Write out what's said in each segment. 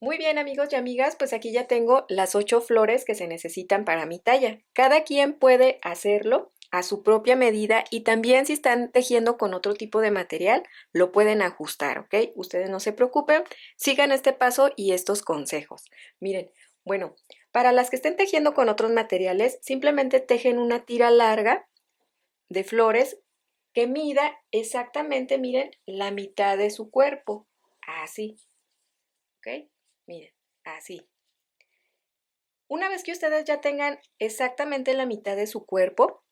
Muy bien, amigos y amigas, pues aquí ya tengo las 8 flores que se necesitan para mi talla. Cada quien puede hacerlo a su propia medida y también si están tejiendo con otro tipo de material, lo pueden ajustar, ¿ok? Ustedes no se preocupen, sigan este paso y estos consejos. Miren, bueno, para las que estén tejiendo con otros materiales, simplemente tejen una tira larga de flores que mida exactamente, miren, la mitad de su cuerpo. Así, ¿ok? Miren, así. Una vez que ustedes ya tengan exactamente la mitad de su cuerpo,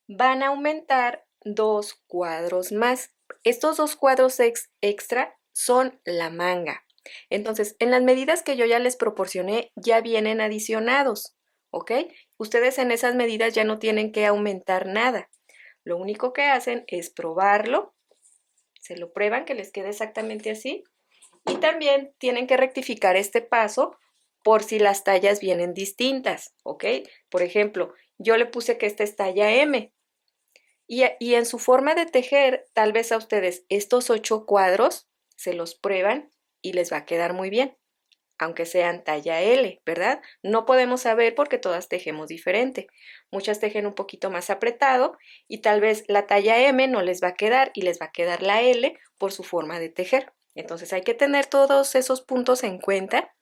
van a aumentar 2 cuadros más. Estos 2 cuadros extra son la manga. Entonces, en las medidas que yo ya les proporcioné, ya vienen adicionados, ¿ok? Ustedes en esas medidas ya no tienen que aumentar nada. Lo único que hacen es probarlo, se lo prueban que les quede exactamente así y también tienen que rectificar este paso por si las tallas vienen distintas, ¿ok? Por ejemplo, yo le puse que esta es talla M y en su forma de tejer, tal vez a ustedes estos 8 cuadros se los prueban y les va a quedar muy bien, aunque sean talla L, ¿verdad? No podemos saber porque todas tejemos diferente. Muchas tejen un poquito más apretado y tal vez la talla M no les va a quedar y les va a quedar la L por su forma de tejer. Entonces hay que tener todos esos puntos en cuenta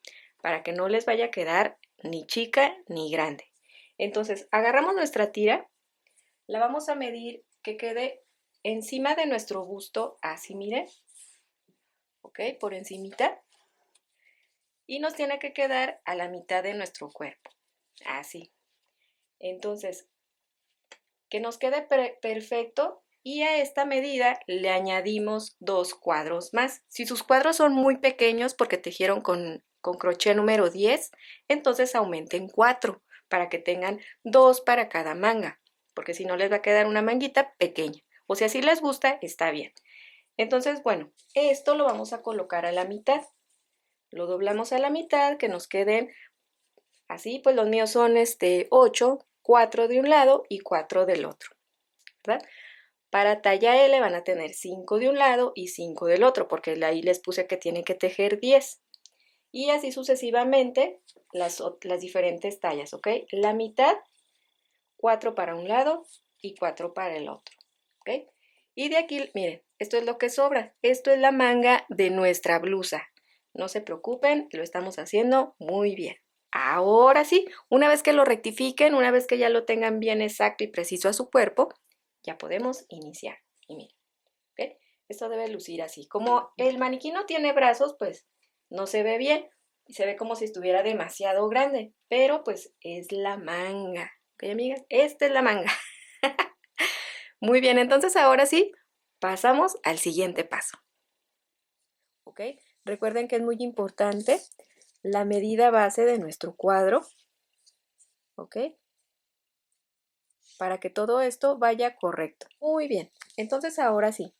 para que no les vaya a quedar ni chica ni grande. Entonces agarramos nuestra tira, la vamos a medir que quede encima de nuestro busto, así miren, ¿ok? Por encimita. Y nos tiene que quedar a la mitad de nuestro cuerpo, así. Entonces, que nos quede perfecto y a esta medida le añadimos 2 cuadros más. Si sus cuadros son muy pequeños porque tejieron con crochet número 10, entonces aumenten 4 para que tengan 2 para cada manga, porque si no les va a quedar una manguita pequeña. O si así les gusta, está bien. Entonces, bueno, esto lo vamos a colocar a la mitad. Lo doblamos a la mitad, que nos queden así, pues los míos son 8, 4 de un lado y 4 del otro, ¿verdad? Para talla L van a tener 5 de un lado y 5 del otro, porque ahí les puse que tienen que tejer 10. Y así sucesivamente las diferentes tallas, ¿ok? La mitad, 4 para un lado y 4 para el otro, ¿ok? Y de aquí, miren, esto es lo que sobra. Esto es la manga de nuestra blusa. No se preocupen, lo estamos haciendo muy bien. Ahora sí, una vez que lo rectifiquen, una vez que ya lo tengan bien exacto y preciso a su cuerpo, ya podemos iniciar. Y miren, ¿ok? Esto debe lucir así. Como el maniquí no tiene brazos, pues no se ve bien. Y se ve como si estuviera demasiado grande. Pero pues es la manga. ¿Ok, amigas? Esta es la manga. Muy bien, entonces ahora sí, pasamos al siguiente paso. ¿Ok? Recuerden que es muy importante la medida base de nuestro cuadro. ¿Ok? Para que todo esto vaya correcto. Muy bien, entonces ahora sí,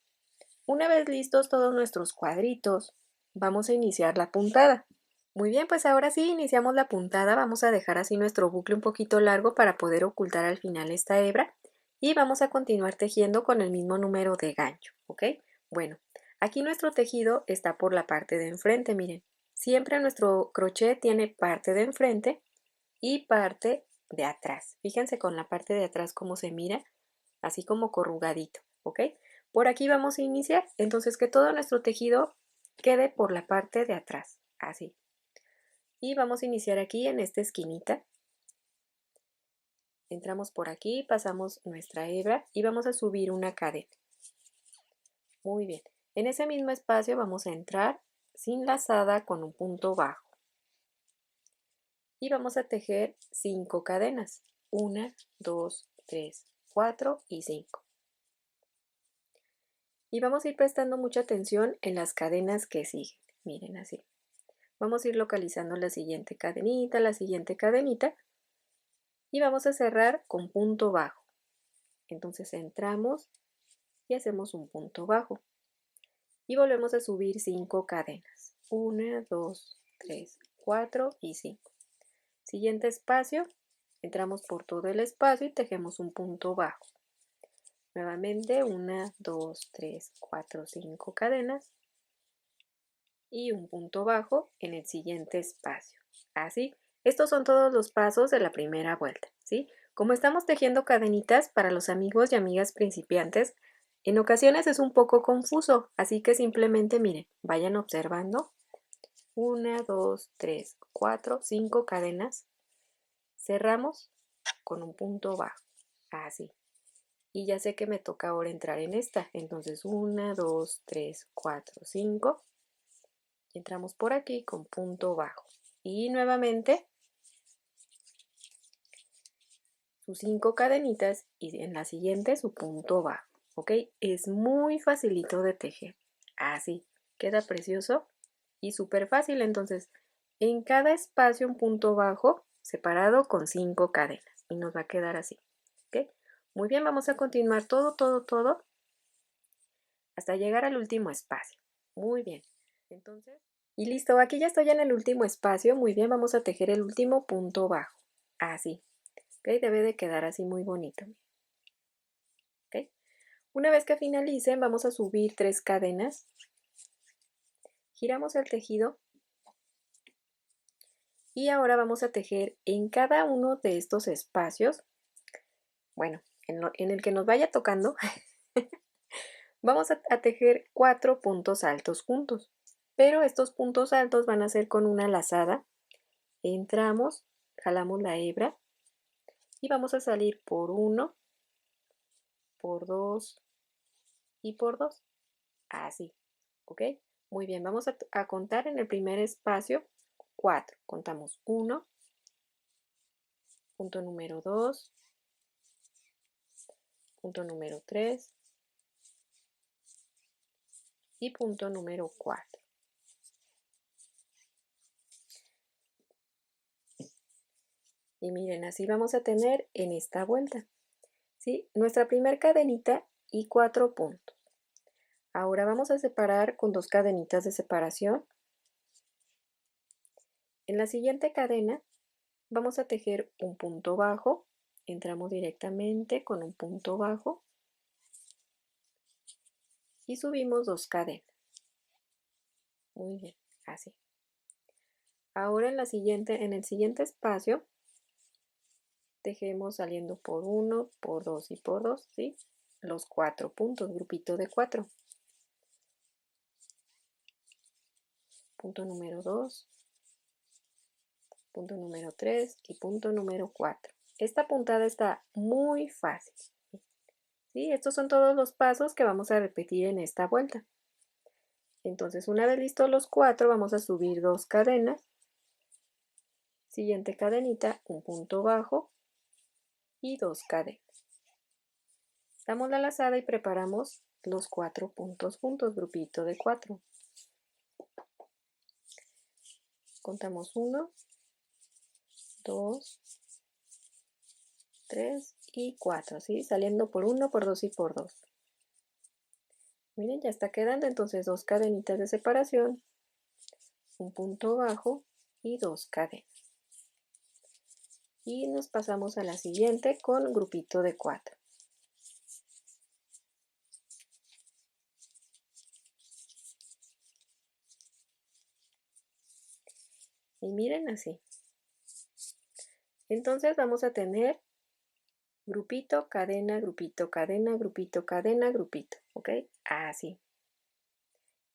una vez listos todos nuestros cuadritos, vamos a iniciar la puntada. Muy bien, pues ahora sí iniciamos la puntada, vamos a dejar así nuestro bucle un poquito largo para poder ocultar al final esta hebra y vamos a continuar tejiendo con el mismo número de gancho, ¿ok? Bueno, aquí nuestro tejido está por la parte de enfrente, miren. Siempre nuestro crochet tiene parte de enfrente y parte de atrás. Fíjense con la parte de atrás cómo se mira, así como corrugadito, ¿ok? Por aquí vamos a iniciar, entonces que todo nuestro tejido quede por la parte de atrás, así. Y vamos a iniciar aquí en esta esquinita. Entramos por aquí, pasamos nuestra hebra y vamos a subir una cadena. Muy bien. En ese mismo espacio vamos a entrar sin lazada con un punto bajo. Y vamos a tejer 5 cadenas. 1, 2, 3, 4 y 5. Y vamos a ir prestando mucha atención en las cadenas que siguen. Miren así. Vamos a ir localizando la siguiente cadenita y vamos a cerrar con punto bajo. Entonces entramos y hacemos un punto bajo y volvemos a subir 5 cadenas. 1, 2, 3, 4 y 5. Siguiente espacio, entramos por todo el espacio y tejemos un punto bajo. Nuevamente 1, 2, 3, 4, 5 cadenas y un punto bajo en el siguiente espacio. Así, estos son todos los pasos de la primera vuelta, ¿sí? Como estamos tejiendo cadenitas para los amigos y amigas principiantes, en ocasiones es un poco confuso, así que simplemente miren, vayan observando. 1, 2, 3, 4, 5 cadenas. Cerramos con un punto bajo, así. Y ya sé que me toca ahora entrar en esta. Entonces 1, 2, 3, 4, 5. Entramos por aquí con punto bajo. Y nuevamente sus 5 cadenitas y en la siguiente su punto bajo. ¿Ok? Es muy facilito de tejer. Así. Queda precioso y súper fácil. Entonces, en cada espacio un punto bajo separado con 5 cadenas. Y nos va a quedar así. ¿Ok? Muy bien, vamos a continuar todo hasta llegar al último espacio. Muy bien. Entonces, y listo, aquí ya estoy en el último espacio. Muy bien, vamos a tejer el último punto bajo. Así. ¿Ok? Debe de quedar así muy bonito. ¿Ok? Una vez que finalicen, vamos a subir 3 cadenas. Giramos el tejido. Y ahora vamos a tejer en cada uno de estos espacios. Bueno, en el que nos vaya tocando, vamos a tejer 4 puntos altos juntos. Pero estos puntos altos van a ser con una lazada. Entramos, jalamos la hebra y vamos a salir por 1, por 2 y por 2. Así, ¿ok? Muy bien, vamos a contar en el primer espacio 4. Contamos 1, punto número 2, punto número 3 y punto número 4. Y miren, así vamos a tener en esta vuelta, ¿sí? Nuestra primer cadenita y 4 puntos. Ahora vamos a separar con 2 cadenitas de separación. En la siguiente cadena vamos a tejer un punto bajo. Entramos directamente con un punto bajo y subimos 2 cadenas. Muy bien, así. Ahora en el siguiente espacio tejemos saliendo por 1, por 2 y por 2, ¿sí? Los 4 puntos, grupito de 4. Punto número 2, punto número 3 y punto número 4. Esta puntada está muy fácil, ¿sí? Estos son todos los pasos que vamos a repetir en esta vuelta. Entonces, una vez listos los 4, vamos a subir 2 cadenas. Siguiente cadenita, un punto bajo y 2 cadenas. Damos la lazada y preparamos los 4 puntos juntos, grupito de 4. Contamos 1, 2, 3 y 4, ¿sí? Saliendo por 1, por 2 y por 2. Miren, ya está quedando entonces 2 cadenitas de separación, un punto bajo y 2 cadenas. Y nos pasamos a la siguiente con grupito de 4. Y miren así. Entonces vamos a tener grupito, cadena, grupito, cadena, grupito, cadena, grupito, ¿ok? Así.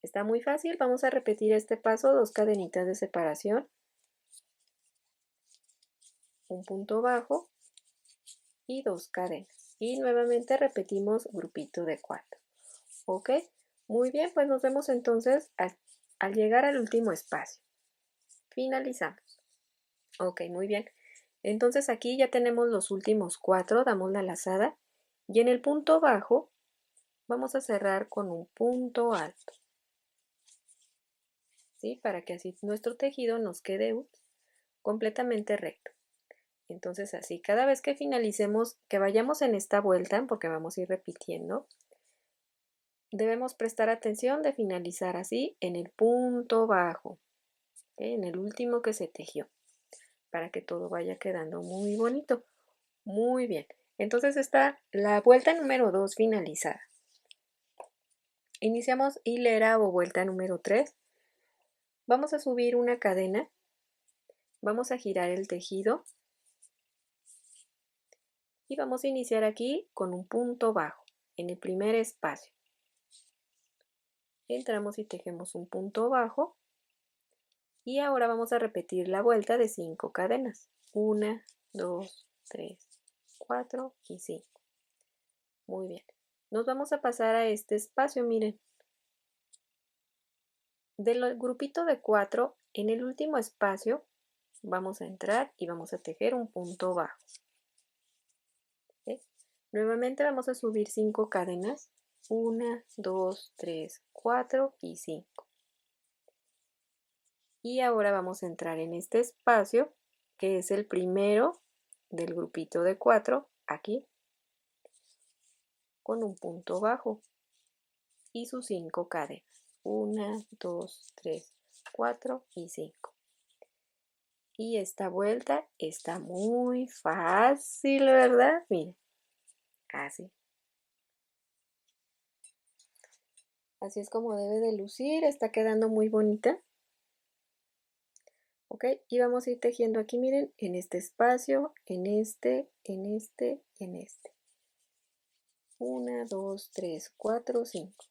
Está muy fácil, vamos a repetir este paso, 2 cadenitas de separación, un punto bajo y 2 cadenas. Y nuevamente repetimos grupito de 4, ¿ok? Muy bien, pues nos vemos entonces al llegar al último espacio. Finalizamos. Ok, muy bien. Entonces aquí ya tenemos los últimos 4, damos la lazada y en el punto bajo vamos a cerrar con un punto alto, ¿sí? Para que así nuestro tejido nos quede completamente recto. Entonces así, cada vez que finalicemos, que vayamos en esta vuelta, porque vamos a ir repitiendo, debemos prestar atención de finalizar así en el punto bajo, ¿okay? En el último que se tejió, para que todo vaya quedando muy bonito. Muy bien, entonces está la vuelta número 2 finalizada. Iniciamos hilera o vuelta número 3. Vamos a subir una cadena, vamos a girar el tejido y vamos a iniciar aquí con un punto bajo en el primer espacio. Entramos y tejemos un punto bajo y ahora vamos a repetir la vuelta de 5 cadenas. 1, 2, 3, 4 y 5. Muy bien. Nos vamos a pasar a este espacio, miren. Del grupito de 4, en el último espacio vamos a entrar y vamos a tejer un punto bajo. ¿Sí? Nuevamente vamos a subir 5 cadenas. 1, 2, 3, 4 y 5. Y ahora vamos a entrar en este espacio, que es el primero del grupito de 4, aquí, con un punto bajo y sus 5 cadenas. 1, 2, 3, 4 y 5. Y esta vuelta está muy fácil, ¿verdad? Miren, así. Así es como debe de lucir, está quedando muy bonita. ¿Ok? Y vamos a ir tejiendo aquí, miren, en este espacio, en este, en este y en este. 1, 2, 3, 4, 5.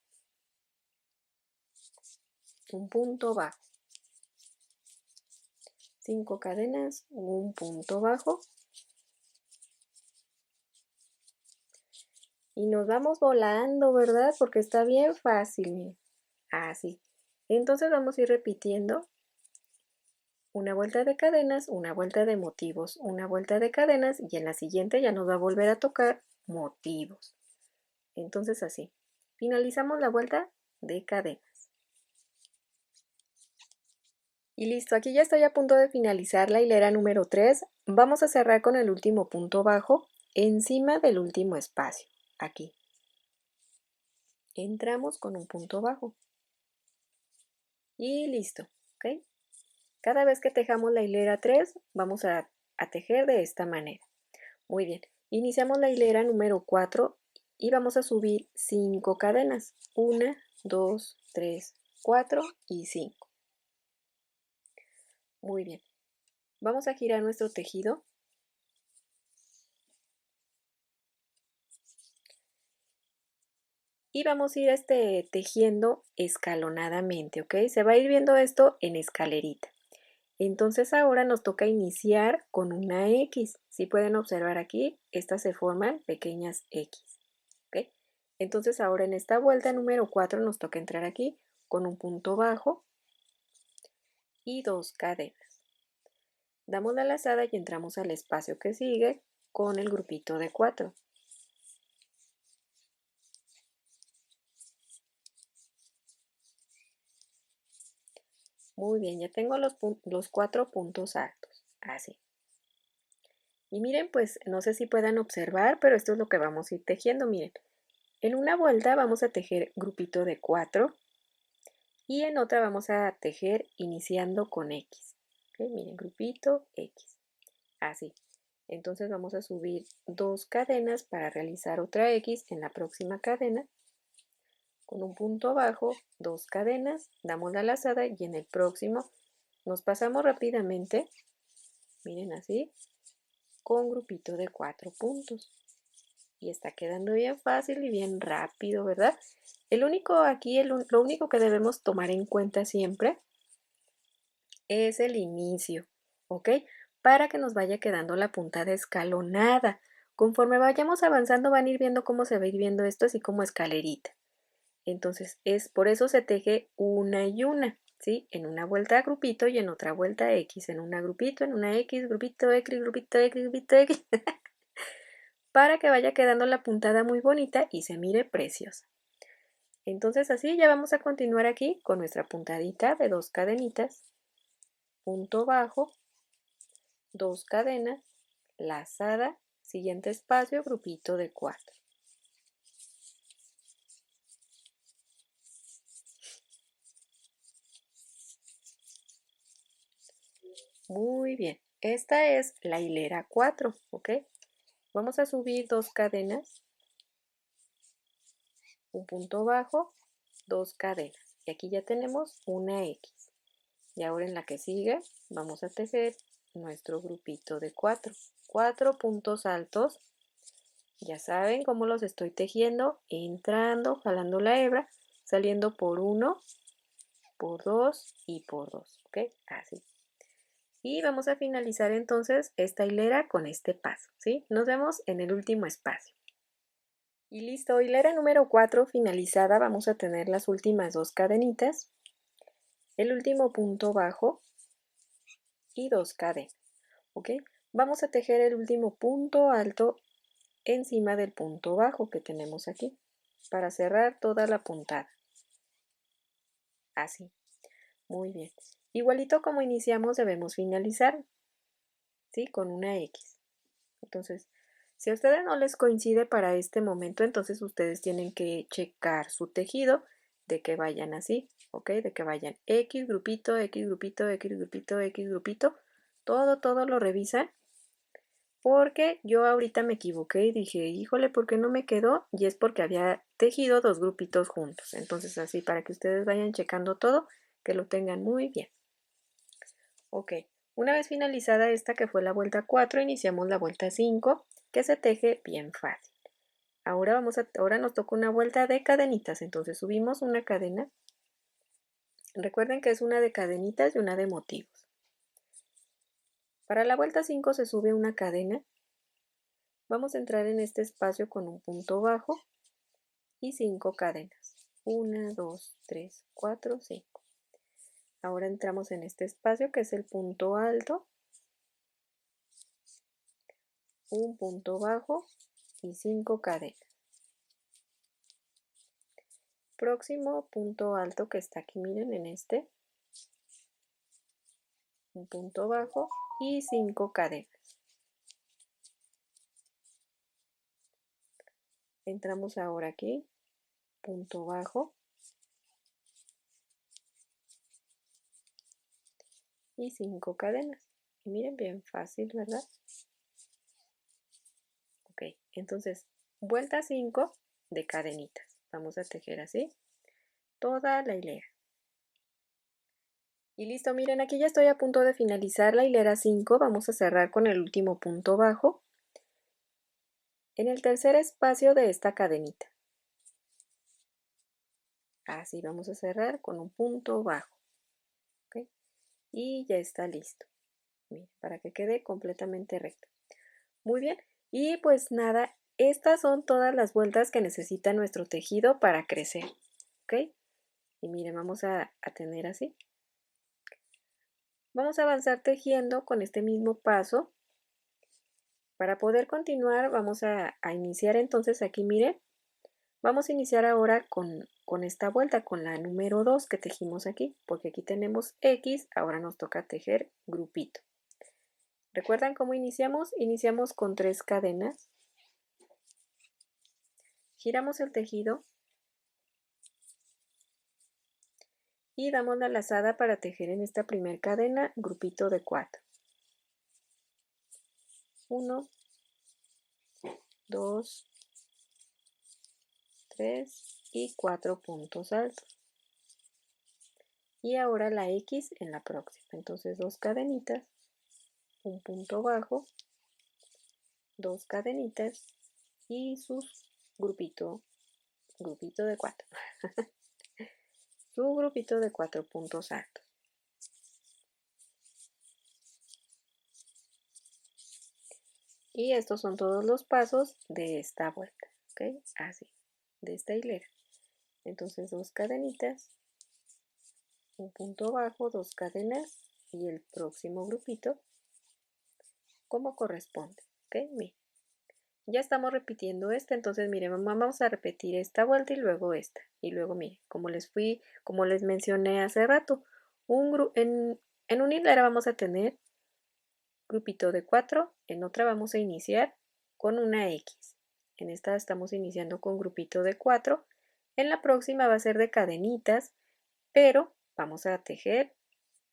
Un punto bajo. 5 cadenas, un punto bajo. Y nos vamos volando, ¿verdad? Porque está bien fácil, miren. Así. Entonces vamos a ir repitiendo una vuelta de cadenas, una vuelta de motivos, una vuelta de cadenas y en la siguiente ya nos va a volver a tocar motivos. Entonces así. Finalizamos la vuelta de cadenas. Y listo, aquí ya estoy a punto de finalizar la hilera número 3. Vamos a cerrar con el último punto bajo encima del último espacio, aquí. Entramos con un punto bajo. Y listo, ¿ok? Cada vez que tejamos la hilera 3, vamos a tejer de esta manera. Muy bien, iniciamos la hilera número 4 y vamos a subir 5 cadenas. 1, 2, 3, 4 y 5. Muy bien. Vamos a girar nuestro tejido. Y vamos a ir tejiendo escalonadamente, ¿ok? Se va a ir viendo esto en escalerita. Entonces ahora nos toca iniciar con una X. Si pueden observar aquí, estas se forman pequeñas X, ¿ok? Entonces ahora en esta vuelta número 4 nos toca entrar aquí con un punto bajo y 2 cadenas. Damos la lazada y entramos al espacio que sigue con el grupito de 4. Muy bien, ya tengo los 4 puntos altos, así. Y miren, pues no sé si puedan observar, pero esto es lo que vamos a ir tejiendo, miren. En una vuelta vamos a tejer grupito de 4 y en otra vamos a tejer iniciando con X. ¿Ok? Miren, grupito X, así. Entonces vamos a subir 2 cadenas para realizar otra X en la próxima cadena. Con un punto bajo, 2 cadenas, damos la lazada y en el próximo nos pasamos rápidamente, miren así, con grupito de 4 puntos. Y está quedando bien fácil y bien rápido, ¿verdad? El único aquí, lo único que debemos tomar en cuenta siempre es el inicio, ¿ok? Para que nos vaya quedando la puntada escalonada. Conforme vayamos avanzando van a ir viendo cómo se va a ir viendo esto así como escalerita. Entonces, por eso se teje una y una, ¿sí? En una vuelta grupito y en otra vuelta X. En una grupito, en una X, grupito X, grupito X, grupito X. Para que vaya quedando la puntada muy bonita y se mire preciosa. Entonces así ya vamos a continuar aquí con nuestra puntadita de 2 cadenitas, punto bajo, 2 cadenas, lazada, siguiente espacio, grupito de 4. Muy bien, esta es la hilera 4, ¿ok? Vamos a subir 2 cadenas, un punto bajo, 2 cadenas. Y aquí ya tenemos una X. Y ahora en la que sigue vamos a tejer nuestro grupito de 4 puntos altos. Ya saben cómo los estoy tejiendo, entrando, jalando la hebra, saliendo por 1, por 2 y por 2, ¿ok? Así. Y vamos a finalizar entonces esta hilera con este paso, ¿sí? Nos vemos en el último espacio. Y listo, hilera número 4 finalizada, vamos a tener las últimas 2 cadenitas, el último punto bajo y 2 cadenas, ¿ok? Vamos a tejer el último punto alto encima del punto bajo que tenemos aquí, para cerrar toda la puntada. Así, muy bien. Igualito como iniciamos debemos finalizar, ¿sí? Con una X. Entonces, si a ustedes no les coincide para este momento, entonces ustedes tienen que checar su tejido de que vayan así, ¿ok? De que vayan X grupito, X grupito, X grupito, X grupito. Todo lo revisan. Porque yo ahorita me equivoqué y dije, híjole, ¿por qué no me quedó? Y es porque había tejido 2 grupitos juntos. Entonces así, para que ustedes vayan checando todo, que lo tengan muy bien. Ok, una vez finalizada esta que fue la vuelta 4, iniciamos la vuelta 5, que se teje bien fácil. Ahora nos toca una vuelta de cadenitas, entonces subimos una cadena. Recuerden que es una de cadenitas y una de motivos. Para la vuelta 5 se sube una cadena. Vamos a entrar en este espacio con un punto bajo y 5 cadenas. 1, 2, 3, 4, 5. Ahora entramos en este espacio que es el punto alto, un punto bajo y 5 cadenas. Próximo punto alto que está aquí, miren en este, un punto bajo y 5 cadenas. Entramos ahora aquí, punto bajo y 5 cadenas. Y miren, bien fácil, ¿verdad? Ok, entonces, vuelta 5 de cadenitas. Vamos a tejer así toda la hilera. Y listo, miren, aquí ya estoy a punto de finalizar la hilera 5. Vamos a cerrar con el último punto bajo en el tercer espacio de esta cadenita. Así vamos a cerrar con un punto bajo. ¿Ok? Y ya está listo. Miren, para que quede completamente recto. Muy bien. Y pues nada, estas son todas las vueltas que necesita nuestro tejido para crecer. ¿Ok? Y miren, vamos a tener así. Vamos a avanzar tejiendo con este mismo paso. Para poder continuar, vamos a iniciar entonces aquí, miren. Vamos a iniciar ahora con esta vuelta, con la número 2 que tejimos aquí, porque aquí tenemos X, ahora nos toca tejer grupito. ¿Recuerdan cómo iniciamos? Iniciamos con 3 cadenas. Giramos el tejido y damos la lazada para tejer en esta primera cadena grupito de 4. 1, 2, 3 y 4 puntos altos. Y ahora la X en la próxima. Entonces 2 cadenitas, un punto bajo, 2 cadenitas y sus grupito de 4. Su grupito de 4 puntos altos. Y estos son todos los pasos de esta vuelta, ¿ok? Así, de esta hilera. Entonces 2 cadenitas, un punto bajo, 2 cadenas y el próximo grupito como corresponde, ¿ok? Miren, ya estamos repitiendo esta, entonces miren, vamos a repetir esta vuelta y luego esta. Y luego miren, como les mencioné hace rato, en una hilera vamos a tener grupito de 4, en otra vamos a iniciar con una X. En esta estamos iniciando con grupito de 4, en la próxima va a ser de cadenitas, pero vamos a tejer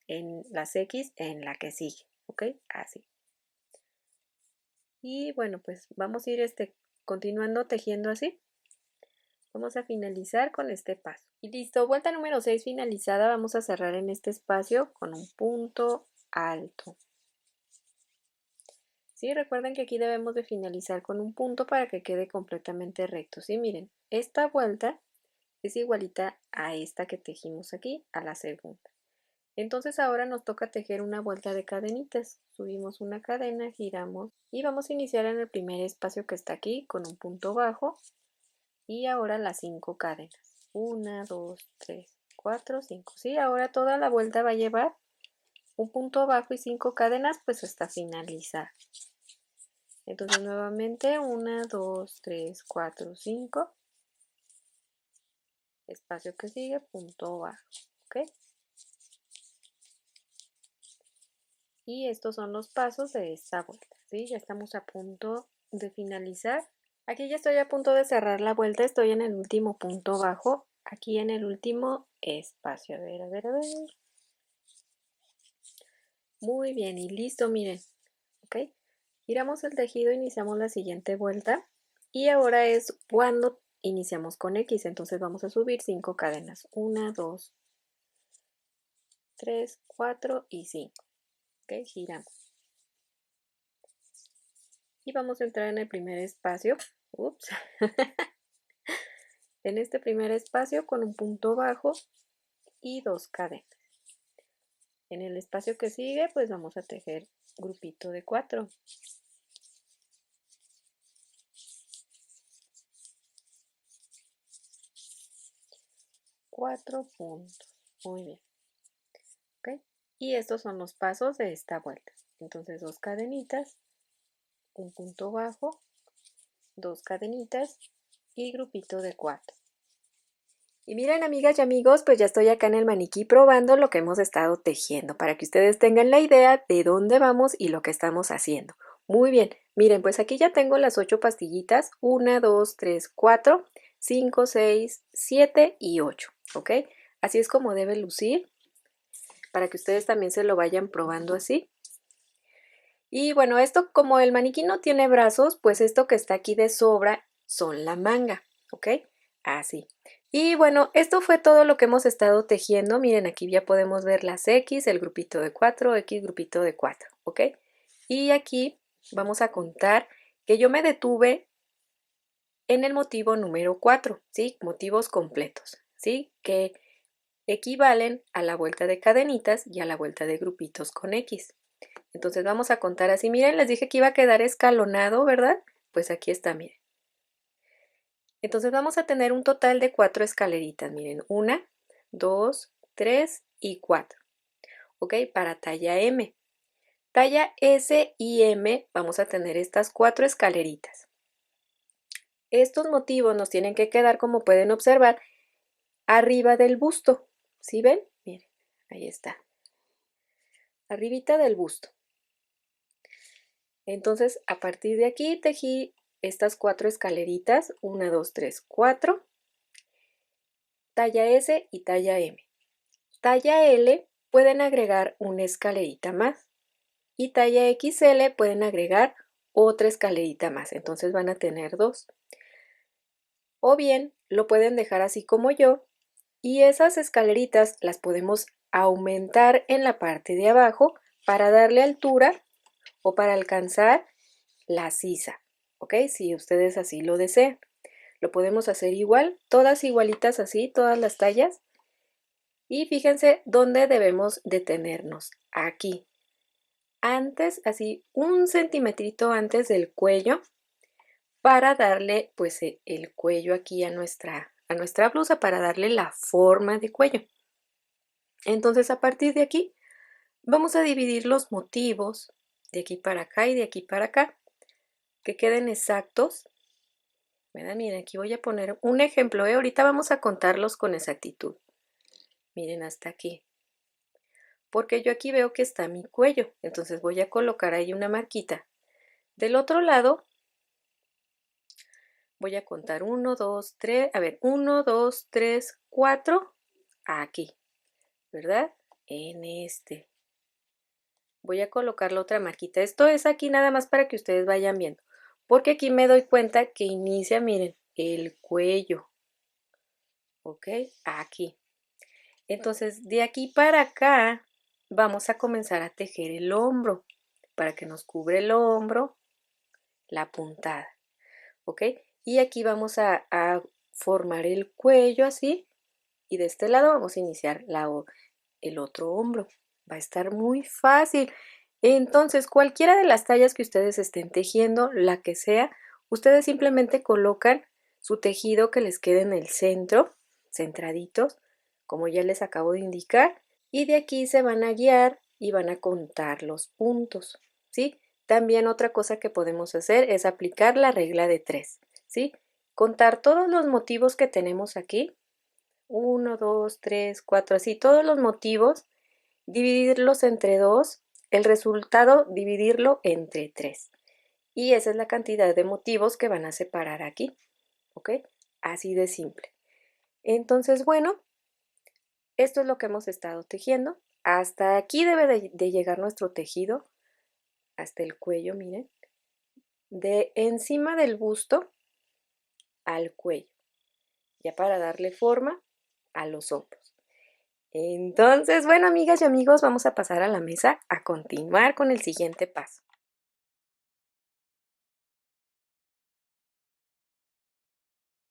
en las X en la que sigue, ¿ok? Así. Y bueno, pues vamos a ir continuando tejiendo así. Vamos a finalizar con este paso. Y listo, vuelta número 6 finalizada. Vamos a cerrar en este espacio con un punto alto. Sí, recuerden que aquí debemos de finalizar con un punto para que quede completamente recto. Sí, miren, esta vuelta es igualita a esta que tejimos aquí, a la segunda. Entonces ahora nos toca tejer una vuelta de cadenitas. Subimos una cadena, giramos y vamos a iniciar en el primer espacio que está aquí con un punto bajo y ahora las 5 cadenas. 1, 2, 3, 4, 5. Sí, ahora toda la vuelta va a llevar un punto bajo y 5 cadenas pues hasta finalizar. Entonces nuevamente 1, 2, 3, 4, 5. Espacio que sigue, punto bajo. ¿Ok? Y estos son los pasos de esta vuelta, ¿sí? Ya estamos a punto de finalizar. Aquí ya estoy a punto de cerrar la vuelta, estoy en el último punto bajo, aquí en el último espacio. A ver, a ver, a ver. Muy bien, y listo, miren. ¿Ok? Giramos el tejido, iniciamos la siguiente vuelta. Y ahora es cuando iniciamos con X, entonces vamos a subir 5 cadenas. 1, 2, 3, 4 y 5. ¿Ok? Giramos. Y vamos a entrar en el primer espacio. Ups. En este primer espacio con un punto bajo y 2 cadenas. En el espacio que sigue pues vamos a tejer grupito de 4. Cuatro puntos. Muy bien. ¿Ok? Y estos son los pasos de esta vuelta. Entonces 2 cadenitas, un punto bajo, 2 cadenitas y grupito de 4. Y miren, amigas y amigos, pues ya estoy acá en el maniquí probando lo que hemos estado tejiendo para que ustedes tengan la idea de dónde vamos y lo que estamos haciendo. Muy bien, miren, pues aquí ya tengo las 8 pastillitas, 1, 2, 3, 4, 5, 6, 7 y 8, ¿ok? Así es como debe lucir para que ustedes también se lo vayan probando así. Y bueno, esto como el maniquí no tiene brazos, pues esto que está aquí de sobra son la manga, ¿ok? Así. Y bueno, esto fue todo lo que hemos estado tejiendo. Miren, aquí ya podemos ver las X, el grupito de 4, X, grupito de 4, ¿ok? Y aquí vamos a contar que yo me detuve en el motivo número 4, ¿sí? Motivos completos, ¿sí? Que equivalen a la vuelta de cadenitas y a la vuelta de grupitos con X. Entonces vamos a contar así. Miren, les dije que iba a quedar escalonado, ¿verdad? Pues aquí está, miren. Entonces vamos a tener un total de 4 escaleritas. Miren, 1, 2, 3 y 4. ¿Ok? Para talla M. Talla S y M vamos a tener estas 4 escaleritas. Estos motivos nos tienen que quedar, como pueden observar, arriba del busto. ¿Sí ven? Miren, ahí está. Arribita del busto. Entonces, a partir de aquí tejí estas 4 escaleritas, 1, 2, 3, 4, talla S y talla M. Talla L pueden agregar una escalerita más y talla XL pueden agregar otra escalerita más, entonces van a tener 2. O bien lo pueden dejar así como yo y esas escaleritas las podemos aumentar en la parte de abajo para darle altura o para alcanzar la sisa, ¿ok? Si ustedes así lo desean. Lo podemos hacer igual, todas igualitas así, todas las tallas. Y fíjense dónde debemos detenernos, aquí. Antes, así, un centímetrito antes del cuello para darle pues el cuello aquí a nuestra blusa, para darle la forma de cuello. Entonces a partir de aquí vamos a dividir los motivos de aquí para acá y de aquí para acá, que queden exactos. Miren, aquí voy a poner un ejemplo, ahorita vamos a contarlos con exactitud. Miren hasta aquí. Porque yo aquí veo que está mi cuello, entonces voy a colocar ahí una marquita. Del otro lado voy a contar 1, 2, 3, a ver, 1, 2, 3, 4, aquí, ¿verdad? En este. Voy a colocar la otra marquita. Esto es aquí nada más para que ustedes vayan viendo, porque aquí me doy cuenta que inicia, miren, el cuello. ¿ok? Aquí. Entonces, de aquí para acá, vamos a comenzar a tejer el hombro, para que nos cubra el hombro, la puntada, ¿ok? Y aquí vamos a formar el cuello así, y de este lado vamos a iniciar el otro hombro. Va a estar muy fácil. Entonces, cualquiera de las tallas que ustedes estén tejiendo, la que sea, ustedes simplemente colocan su tejido que les quede en el centro, centraditos, como ya les acabo de indicar, y de aquí se van a guiar y van a contar los puntos, ¿sí? También otra cosa que podemos hacer es aplicar la regla de 3, ¿sí? Contar todos los motivos que tenemos aquí, 1, 2, 3, 4, así todos los motivos, dividirlos entre 2, el resultado dividirlo entre 3. Y esa es la cantidad de motivos que van a separar aquí, ¿ok? Así de simple. Entonces, bueno, esto es lo que hemos estado tejiendo. Hasta aquí debe de llegar nuestro tejido, hasta el cuello, miren, de encima del busto al cuello, ya para darle forma a los hombros. Entonces, bueno, amigas y amigos, vamos a pasar a la mesa a continuar con el siguiente paso.